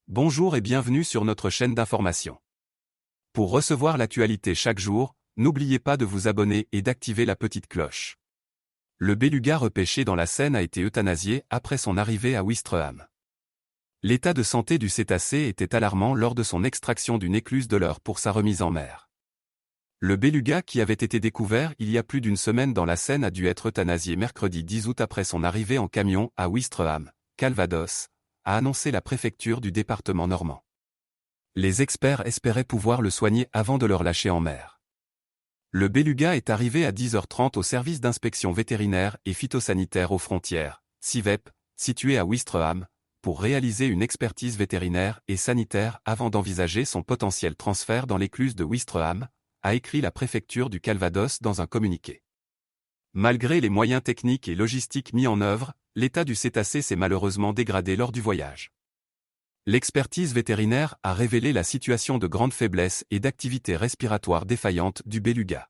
Bonjour et bienvenue sur notre chaîne d'information. Pour recevoir l'actualité chaque jour, n'oubliez pas de vous abonner et d'activer la petite cloche. Le beluga repêché dans la Seine a été euthanasié après son arrivée à Ouistreham. L'état de santé du cétacé était alarmant lors de son extraction d'une écluse de l'Eure pour sa remise en mer. Le beluga qui avait été découvert il y a plus d'une semaine dans la Seine a dû être euthanasié mercredi 10 août après son arrivée en camion à Ouistreham, Calvados, a annoncé la préfecture du département normand. Les experts espéraient pouvoir le soigner avant de le relâcher en mer. Le beluga est arrivé à 10h30 au service d'inspection vétérinaire et phytosanitaire aux frontières, CIVEP, situé à Ouistreham, pour réaliser une expertise vétérinaire et sanitaire avant d'envisager son potentiel transfert dans l'écluse de Ouistreham, a écrit la préfecture du Calvados dans un communiqué. Malgré les moyens techniques et logistiques mis en œuvre, l'état du cétacé s'est malheureusement dégradé lors du voyage. L'expertise vétérinaire a révélé la situation de grande faiblesse et d'activité respiratoire défaillante du beluga.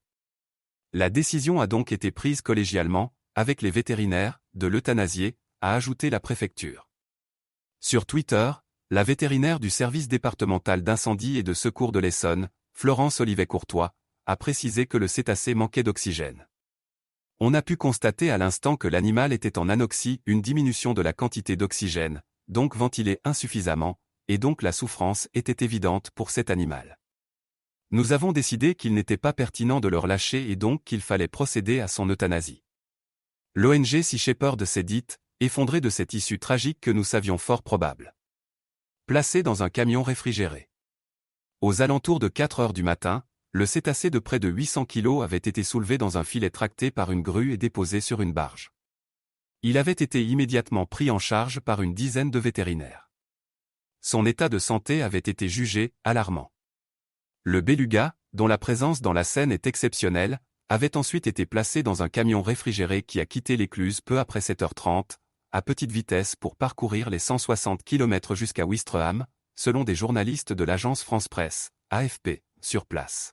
La décision a donc été prise collégialement, avec les vétérinaires, de l'euthanasier, a ajouté la préfecture. Sur Twitter, la vétérinaire du service départemental d'incendie et de secours de l'Essonne, Florence Olivet-Courtois, a précisé que le cétacé manquait d'oxygène. On a pu constater à l'instant que l'animal était en anoxie, une diminution de la quantité d'oxygène, donc ventilé insuffisamment, et donc la souffrance était évidente pour cet animal. Nous avons décidé qu'il n'était pas pertinent de le relâcher et donc qu'il fallait procéder à son euthanasie. L'ONG Sea Shepherd s'est dite, effondrée de cette issue tragique que nous savions fort probable. Placé dans un camion réfrigéré. Aux alentours de 4 heures du matin, le cétacé de près de 800 kg avait été soulevé dans un filet tracté par une grue et déposé sur une barge. Il avait été immédiatement pris en charge par une dizaine de vétérinaires. Son état de santé avait été jugé alarmant. Le beluga, dont la présence dans la Seine est exceptionnelle, avait ensuite été placé dans un camion réfrigéré qui a quitté l'écluse peu après 7h30, à petite vitesse pour parcourir les 160 km jusqu'à Ouistreham, selon des journalistes de l'agence France Presse, AFP, sur place.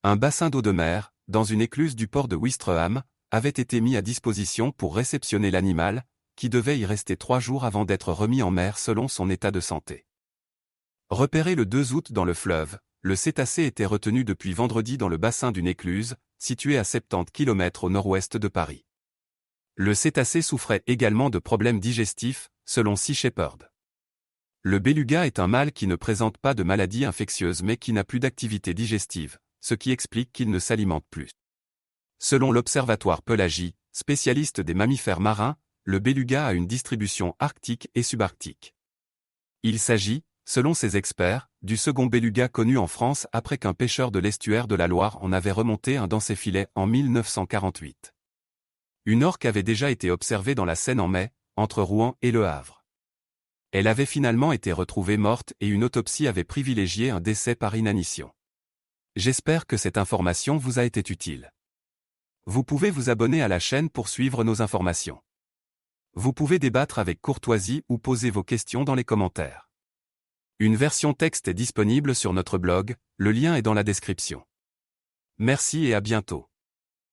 Un bassin d'eau de mer, dans une écluse du port de Ouistreham, avait été mis à disposition pour réceptionner l'animal, qui devait y rester 3 jours avant d'être remis en mer selon son état de santé. Repéré le 2 août dans le fleuve, le cétacé était retenu depuis vendredi dans le bassin d'une écluse, située à 70 km au nord-ouest de Paris. Le cétacé souffrait également de problèmes digestifs, selon Sea Shepherd. Le beluga est un mâle qui ne présente pas de maladie infectieuse mais qui n'a plus d'activité digestive, ce qui explique qu'il ne s'alimente plus. Selon l'Observatoire Pelagie, spécialiste des mammifères marins, le beluga a une distribution arctique et subarctique. Il s'agit, selon ces experts, du second beluga connu en France après qu'un pêcheur de l'estuaire de la Loire en avait remonté un dans ses filets en 1948. Une orque avait déjà été observée dans la Seine en mai, entre Rouen et Le Havre. Elle avait finalement été retrouvée morte et une autopsie avait privilégié un décès par inanition. J'espère que cette information vous a été utile. Vous pouvez vous abonner à la chaîne pour suivre nos informations. Vous pouvez débattre avec courtoisie ou poser vos questions dans les commentaires. Une version texte est disponible sur notre blog, le lien est dans la description. Merci et à bientôt.